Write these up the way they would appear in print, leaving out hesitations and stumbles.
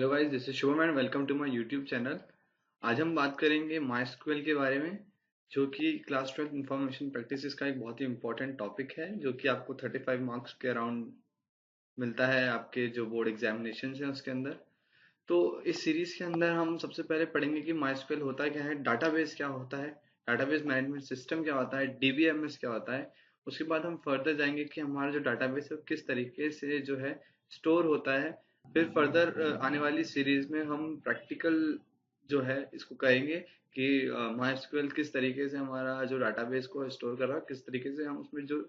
Hello guys, this is Shubham and welcome to my YouTube channel. आज हम बात करेंगे माइस्क्यूएल के बारे में, जो कि क्लास 12 इंफॉर्मेशन प्रैक्टिसेस का एक बहुत ही इंपॉर्टेंट टॉपिक है, जो कि आपको 35 मार्क्स के अराउंड मिलता है आपके जो बोर्ड एग्जामिनेशन हैं उसके अंदर। तो इस सीरीज के अंदर हम सबसे पहले पढ़ेंगे कि माइस्क्यूएल होता क्या है, डाटाबेस क्या होता है, डाटाबेस मैनेजमेंट सिस्टम क्या होता है, डीबीएमएस क्या होता है। उसके बाद हम फर्दर जाएंगे कि हमारा जो डाटाबेस है वो किस तरीके से जो है स्टोर होता है। फिर फर्दर आने वाली सीरीज में हम प्रैक्टिकल जो है इसको करेंगे कि माइस्क्यूएल किस तरीके से हमारा जो डाटाबेस को स्टोर कर रहा है, किस तरीके से हम उसमें जो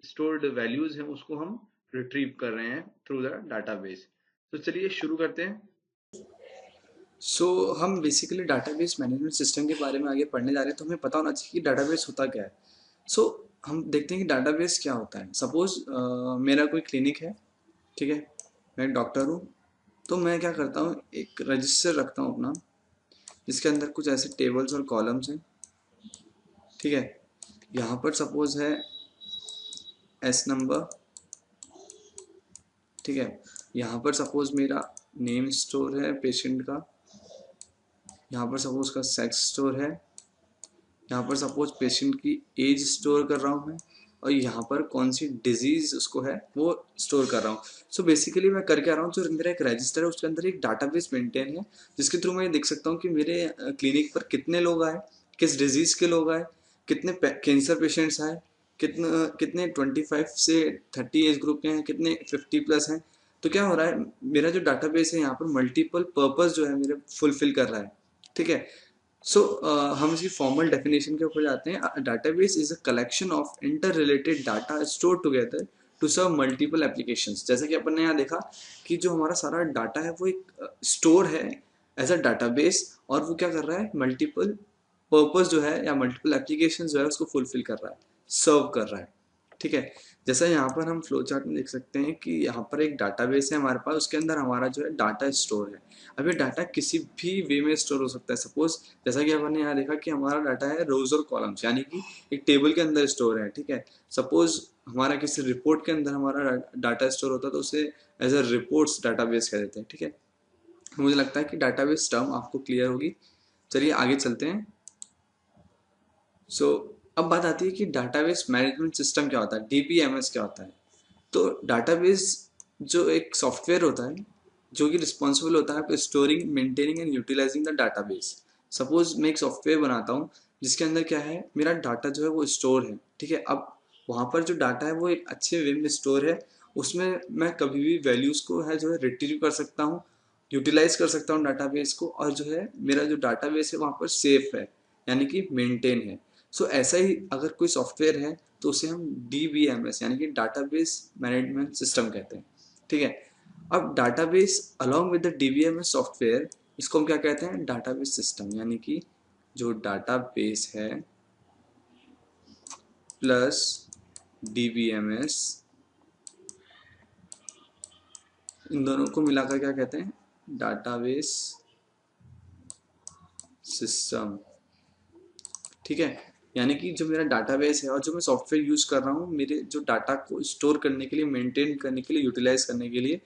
स्टोर्ड वैल्यूज हैं उसको हम रिट्रीव कर रहे हैं थ्रू द डाटाबेस। तो चलिए शुरू करते हैं। हम बेसिकली डाटाबेस मैनेजमेंट सिस्टम के बारे में आगे पढ़ने जा रहे हैं, तो हमें पता होना चाहिए कि डाटाबेस होता क्या है। सो हम देखते हैं कि डाटाबेस क्या होता है। सपोज मेरा कोई क्लिनिक है, ठीक है, मैं एक डॉक्टर हूँ। तो मैं क्या करता हूँ, एक रजिस्टर रखता हूँ अपना, जिसके अंदर कुछ ऐसे टेबल्स और कॉलम्स हैं, ठीक है। यहाँ पर सपोज है एस नंबर, ठीक है। यहाँ पर सपोज मेरा नेम स्टोर है पेशेंट का। यहाँ पर सपोज का सेक्स स्टोर है। यहाँ पर सपोज पेशेंट की एज स्टोर कर रहा हूँ मैं, और यहाँ पर कौन सी डिजीज उसको है वो स्टोर कर रहा हूँ। सो बेसिकली मैं करके आ रहा हूँ, जो मेरा एक रजिस्टर है उसके अंदर एक डाटाबेस मेंटेन है, जिसके थ्रू मैं देख सकता हूँ कि मेरे क्लिनिक पर कितने लोग आए, किस डिजीज के लोग आए, कितने कैंसर पेशेंट्स आए, कितने कितने 25 से 30 एज ग्रुप के हैं, कितने 50+ हैं। तो क्या हो रहा है, मेरा जो डाटाबेस है यहाँ पर मल्टीपल पर्पस जो है मेरे फुलफिल कर रहा है, ठीक है। हम इसकी फॉर्मल डेफिनेशन के ऊपर जाते हैं। Database is a collection of interrelated data store together to serve multiple applications. जैसा कि अपन ने यहाँ देखा कि जो हमारा सारा डाटा है वो एक स्टोर है एज अ डाटाबेस, और वो क्या कर रहा है, मल्टीपल पर्पस जो है या मल्टीपल एप्लीकेशन जो है उसको फुलफिल कर रहा है, सर्व कर रहा है, ठीक है। जैसा यहाँ पर हम फ्लो चार्ट में देख सकते हैं कि यहाँ पर एक डाटाबेस है हमारे पास, उसके अंदर हमारा जो है डाटा स्टोर है। अब ये डाटा किसी भी वे में स्टोर हो सकता है। सपोज जैसा कि अपन ने यहाँ देखा कि हमारा डाटा है रोज और कॉलम्स, यानी कि एक टेबल के अंदर स्टोर है, ठीक है। सपोज हमारा किसी रिपोर्ट के अंदर हमारा डाटा स्टोर होता है, तो उसे एज अ रिपोर्ट्स डाटाबेस कह देते हैं, ठीक है। मुझे लगता है कि डाटाबेस टर्म आपको क्लियर होगी। चलिए आगे चलते हैं। अब बात आती है कि डाटाबेस मैनेजमेंट सिस्टम क्या होता है, डीबीएमएस क्या होता है। तो डाटाबेस जो एक सॉफ्टवेयर होता है, जो कि रिस्पॉन्सिबल होता है for storing, maintaining and utilizing the database. Suppose मैं एक सॉफ्टवेयर बनाता हूँ जिसके अंदर क्या है, मेरा डाटा जो है वो स्टोर है, ठीक है। अब वहाँ पर जो डाटा है वो एक अच्छे वे में स्टोर है, उसमें मैं कभी भी वैल्यूज को है जो है रिट्रीव कर सकता हूँ, यूटिलाइज कर सकता हूँ डाटाबेस को, और जो है मेरा जो डाटाबेस है वहाँ पर सेफ है, यानी कि मेंटेन है। ऐसा ही अगर कोई सॉफ्टवेयर है तो उसे हम डीबीएमएस यानी कि डाटाबेस मैनेजमेंट सिस्टम कहते हैं, ठीक है। अब database along with the DBMS software, इसको हम क्या कहते हैं, डाटाबेस सिस्टम, यानी कि जो डाटाबेस है प्लस डीबीएमएस, इन दोनों को मिलाकर क्या कहते हैं, डाटाबेस सिस्टम, ठीक है। यानी कि जो मेरा डाटाबेस है और जो मैं सॉफ्टवेयर यूज कर रहा हूँ मेरे जो डाटा को स्टोर करने के लिए, मेंटेन करने के लिए, यूटिलाइज करने के लिए,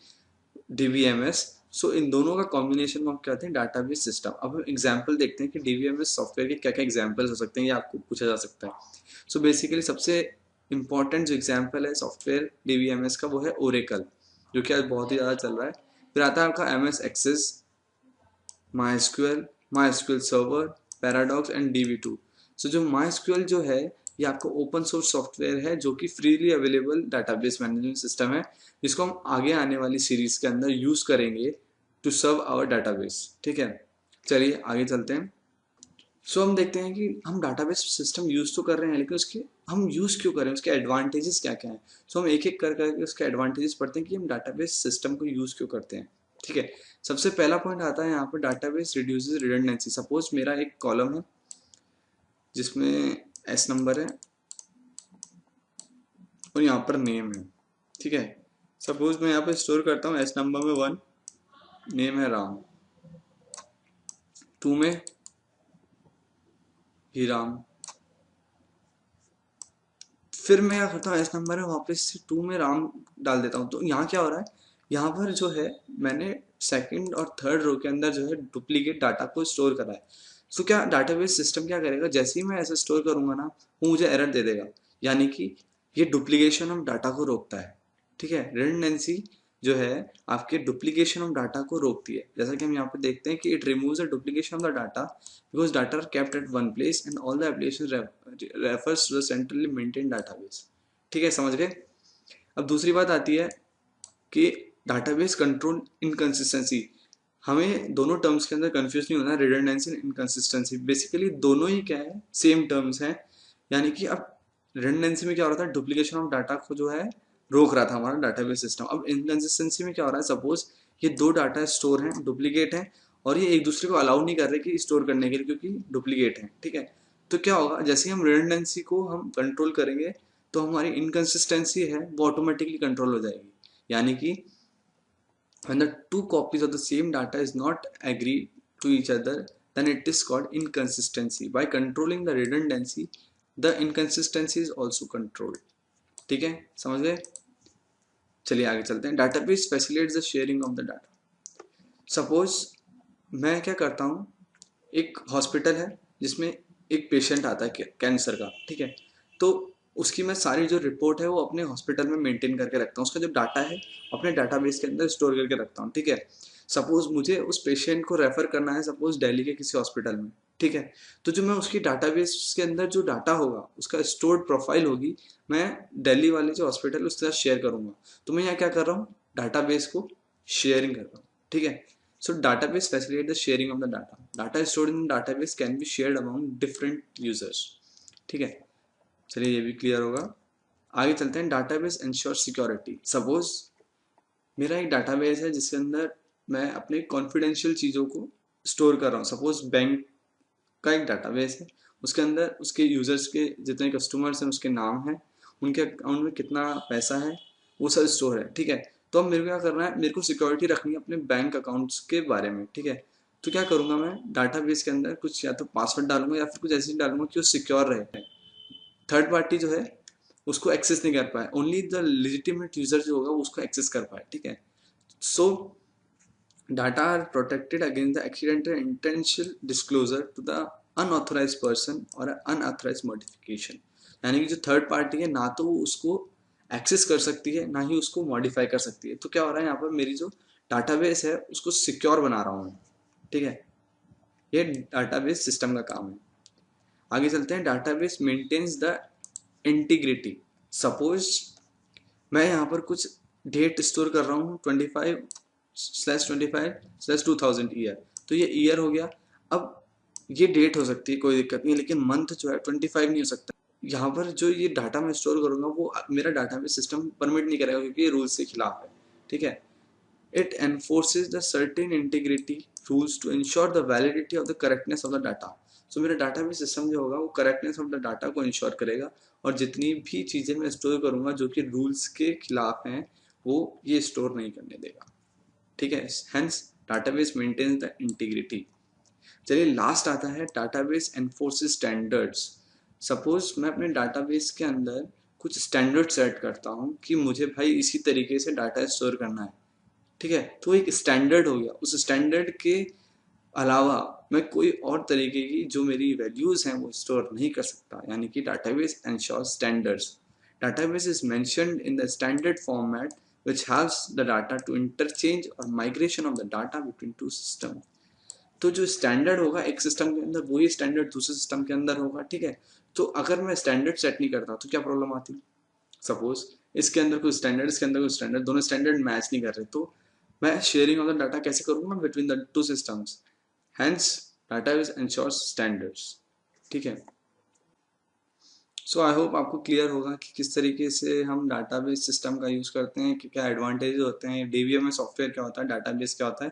डीबीएमएस। इन दोनों का कॉम्बिनेशन को हम कहते हैं डाटाबेस सिस्टम। अब हम एग्जांपल देखते हैं कि डीबीएमएस सॉफ्टवेयर के क्या क्या एग्जांपल्स हो सकते हैं, ये आपको पूछा जा सकता है। बेसिकली सबसे इंपॉर्टेंट जो एग्जांपल है सॉफ्टवेयर डीबीएमएस का वो है ओरेकल, जो कि आज बहुत ही ज़्यादा चल रहा है। फिर आता है आपका MS Access, my SQL server, paradox and डीबी2। जो माई एसक्यूएल जो है ये आपको ओपन सोर्स सॉफ्टवेयर है, जो कि freely available database management system है, जिसको हम आगे आने वाली सीरीज के अंदर यूज करेंगे टू सर्व आवर डाटाबेस, ठीक है। चलिए आगे चलते हैं। हम देखते हैं कि हम डाटाबेस सिस्टम यूज तो कर रहे हैं, लेकिन उसके हम यूज क्यों कर रहे हैं, उसके एडवांटेजेस क्या क्या हैं। हम एक एक कर करके उसके एडवांटेजेस पढ़ते हैं कि हम डाटाबेस सिस्टम को यूज क्यों करते हैं, ठीक है। सबसे पहला पॉइंट आता है यहाँ पर, डाटाबेस रिड्यूसेस रिडंडेंसी। सपोज मेरा एक कॉलम है जिसमें एस नंबर है और यहाँ पर नेम है, ठीक है। सपोज मैं यहाँ पे स्टोर करता हूँ एस नंबर में 1, नेम है राम, 2 में ही राम। फिर मैं क्या करता हूँ, एस नंबर है वापस से 2 में राम डाल देता हूँ। तो यहाँ क्या हो रहा है, यहाँ पर जो है मैंने सेकंड और थर्ड रो के अंदर जो है डुप्लीकेट डाटा को स्टोर करा है। तो क्या डाटाबेस सिस्टम क्या करेगा, जैसे ही मैं ऐसे स्टोर करूंगा ना, वो मुझे एरर दे देगा, यानी कि ये डुप्लीकेशन ऑफ डाटा को रोकता है। ठीक है, रिडंडेंसी जो है आपके डुप्लीकेशन ऑफ डाटा को रोकती है। जैसा कि हम यहाँ पे देखते हैं कि it removes the duplication of the data because data are kept at one place and all the application refers to the centrally maintain database. ठीक है, समझ गए। अब दूसरी बात आती है कि डाटाबेस कंट्रोल इनकंसिस्टेंसी। हमें दोनों टर्म्स के अंदर कंफ्यूज नहीं होना, रिडंडेंसी एंड इनकंसिस्टेंसी बेसिकली दोनों ही क्या है, सेम टर्म्स हैं। यानी कि अब रिडंडेंसी में क्या हो रहा था, डुप्लीकेशन ऑफ डाटा को जो है रोक रहा था हमारा डाटाबेस सिस्टम। अब इनकंसिस्टेंसी में क्या हो रहा है, सपोज ये दो डाटा स्टोर हैं, डुप्लीकेट हैं, और ये एक दूसरे को अलाउ नहीं कर रहे कि स्टोर करने के लिए क्योंकि डुप्लीकेट हैं। ठीक है, तो क्या होगा, जैसे हम रिडंडेंसी को हम कंट्रोल करेंगे तो हमारी इनकंसिस्टेंसी है वो ऑटोमेटिकली कंट्रोल हो जाएगी। यानी कि when the two copies of the same data is not agree to each other, then it is called inconsistency. By controlling the redundancy, the inconsistency is also controlled. ठीक है, समझ गए। चलिए आगे चलते हैं। Database facilitates the sharing of the data. Suppose मैं क्या करता हूँ, एक हॉस्पिटल है जिसमें एक पेशेंट आता है कैंसर का। ठीक है, तो उसकी मैं सारी जो रिपोर्ट है वो अपने हॉस्पिटल में मेंटेन करके रखता हूँ, उसका जो डाटा है अपने डाटाबेस के अंदर स्टोर करके रखता हूँ। ठीक है, सपोज मुझे उस पेशेंट को रेफर करना है, सपोज दिल्ली के किसी हॉस्पिटल में। ठीक है, तो जो मैं उसकी डाटाबेस के अंदर जो डाटा होगा, उसका स्टोर्ड प्रोफाइल होगी, मैं दिल्ली वाले जो हॉस्पिटल है उसके साथ शेयर करूंगा। तो मैं यहाँ क्या कर रहा हूँ, डाटाबेस को शेयरिंग कर रहा हूँ। ठीक है, so database facilitate the sharing of the data. Data stored in the database can be shared among different users. ठीक है, चलिए ये भी क्लियर होगा। आगे चलते हैं। Database ensure security. सपोज मेरा एक डाटाबेस है जिसके अंदर मैं अपने कॉन्फिडेंशियल चीज़ों को स्टोर कर रहा हूँ। सपोज बैंक का एक डाटाबेस है, उसके अंदर उसके यूजर्स के जितने कस्टमर्स हैं उसके नाम हैं, उनके अकाउंट में कितना पैसा है, वो सब स्टोर है। ठीक है, तो अब मेरे को क्या करना है, मेरे को सिक्योरिटी रखनी है अपने बैंक अकाउंट्स के बारे में। ठीक है, तो क्या करूंगा, मैं डाटाबेस के अंदर कुछ या तो पासवर्ड डालूंगा या फिर कुछ ऐसे डालूंगा कि वो सिक्योर रहे, थर्ड पार्टी जो है उसको एक्सेस नहीं कर पाए, ओनली द लेजिटिमेट यूजर जो होगा उसको एक्सेस कर पाए। ठीक है, so data are protected against the accidental intentional disclosure to the unauthorized person और अनऑथराइज्ड मॉडिफिकेशन। यानी कि जो थर्ड पार्टी है ना तो वो उसको एक्सेस कर सकती है ना ही उसको मॉडिफाई कर सकती है। तो क्या हो रहा है यहाँ पर, मेरी जो डाटाबेस है उसको सिक्योर बना रहा हूँ। ठीक है, ये डाटाबेस सिस्टम का काम है। आगे चलते हैं। Database maintains the integrity. Suppose मैं यहाँ पर कुछ डेट स्टोर कर रहा हूँ 25/25/2000 ईयर, तो ये ईयर हो गया। अब ये डेट हो सकती है, कोई दिक्कत नहीं, लेकिन मंथ जो है 25 नहीं हो सकता। यहाँ पर जो ये डाटा मैं स्टोर करूंगा वो मेरा डाटाबेस सिस्टम परमिट नहीं करेगा क्योंकि ये रूल्स के खिलाफ है। ठीक है, it enforces the certain integrity rules to ensure the validity of the correctness of the data. So मेरा डाटाबेस सिस्टम जो होगा वो करेक्टनेस ऑफ द डाटा को इंश्योर करेगा, और जितनी भी चीज़ें मैं स्टोर करूंगा जो कि रूल्स के खिलाफ हैं वो ये स्टोर नहीं करने देगा। ठीक है, hence database maintains the integrity. चलिए लास्ट आता है डाटाबेस एनफोर्सेस स्टैंडर्ड्स। सपोज मैं अपने डाटाबेस के अंदर कुछ स्टैंडर्ड सेट करता हूँ कि मुझे भाई इसी तरीके से डाटा स्टोर करना है। ठीक है, तो एक स्टैंडर्ड हो गया, उस स्टैंडर्ड के अलावा मैं कोई और तरीके की जो मेरी वैल्यूज हैं वो स्टोर नहीं कर सकता। यानी कि database ensures standards. Database is mentioned in the standard format which helps the data to interchange or migration of the data between two systems. तो जो स्टैंडर्ड होगा एक सिस्टम के अंदर वही स्टैंडर्ड दूसरे सिस्टम के अंदर होगा। ठीक है, तो अगर मैं स्टैंडर्ड सेट नहीं करता तो क्या प्रॉब्लम आती, सपोज इसके अंदर कोई स्टैंडर्ड इसके अंदर कोई स्टैंडर्ड, दोनों स्टैंडर्ड मैच नहीं कर रहे, तो मैं शेयरिंग ऑफ द डाटा कैसे करूंगा between the two systems. Hence database ensures standards. ठीक है, सो आई होप आपको क्लियर होगा कि किस तरीके से हम डाटाबेस सिस्टम का यूज़ करते हैं, कि क्या एडवांटेज होते हैं, डीबीएमएस सॉफ्टवेयर क्या होता है, डाटाबेस क्या होता है।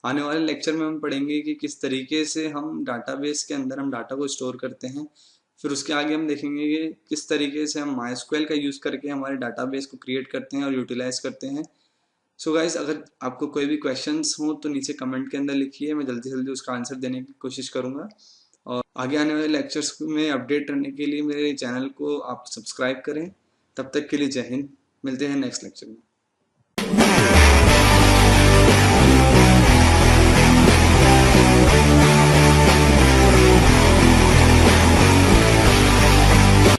आने वाले लेक्चर में हम पढ़ेंगे कि किस तरीके से हम डाटाबेस के अंदर हम डाटा को स्टोर करते हैं। फिर उसके आगे हम देखेंगे कि किस तरीके से हम माइस्क्वेल का यूज़ करके हमारे डाटाबेस को क्रिएट करते हैं और यूटिलाइज करते हैं। सो गाइज, अगर आपको कोई भी क्वेश्चंस हो तो नीचे कमेंट के अंदर लिखिए, मैं जल्दी से जल्दी उसका आंसर देने की कोशिश करूंगा। और आगे आने वाले लेक्चर्स में अपडेट रहने के लिए मेरे चैनल को आप सब्सक्राइब करें। तब तक के लिए जय हिंद, मिलते हैं नेक्स्ट लेक्चर में।